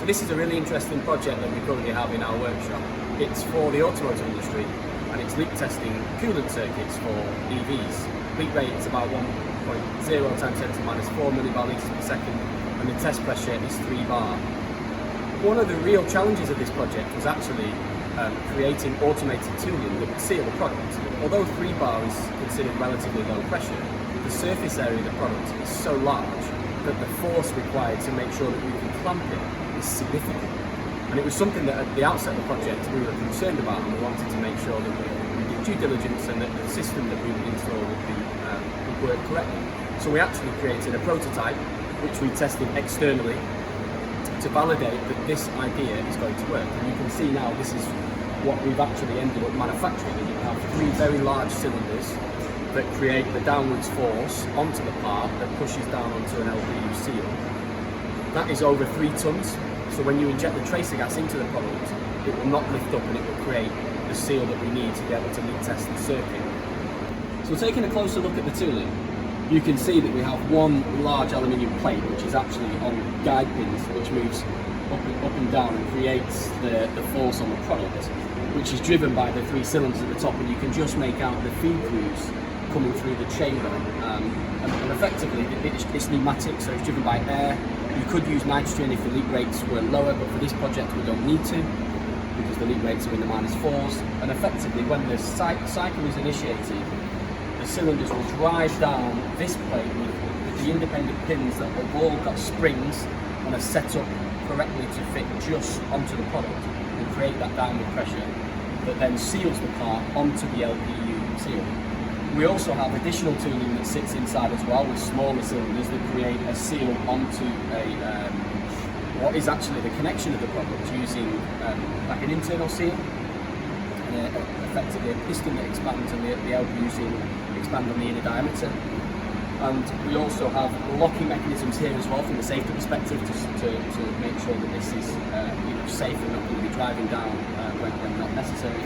this is a really interesting project that we currently have in our workshop. It's for the automotive industry, and it's leak testing coolant circuits for EVs. Leak rate is about 1.0 times 10 to the minus 4 millibar litres per second, and the test pressure is 3 bar. One of the real challenges of this project was actually creating automated tooling that would seal the product. Although 3 bar is considered relatively low pressure, the surface area of the product is so large that the force required to make sure that we can clamp it is significant. And it was something that at the outset of the project we were concerned about, and we wanted to make sure that we did due diligence and that the system that we would install would work correctly. So we actually created a prototype which we tested externally to validate that this idea is going to work. And you can see now this is what we've actually ended up manufacturing. And you have 3 very large cylinders that create the downwards force onto the part that pushes down onto an LPU seal. That is over 3 tons. So when you inject the tracer gas into the product, it will not lift up and it will create the seal that we need to be able to leak test the circuit. So taking a closer look at the tooling, you can see that we have one large aluminium plate which is actually on guide pins, which moves up and down and creates the force on the product, which is driven by the 3 cylinders at the top, and you can just make out the feed grooves coming through the chamber. And effectively it's pneumatic, so it's driven by air. You could use nitrogen if the leak rates were lower, but for this project we don't need to, because the leak rates are in the -4s. And effectively when the cycle is initiated, the cylinders will drive down this plate with the independent pins that have all got springs and are set up correctly to fit just onto the product and create that downward pressure that then seals the part onto the LPU seal. We also have additional tooling that sits inside as well with smaller cylinders that create a seal onto what is actually the connection of the product using like an internal seal, and effectively a piston that expands and the LPU seal expand on the inner diameter. And we also have locking mechanisms here as well from a safety perspective to make sure that this is safe and not going to be driving down when not necessary.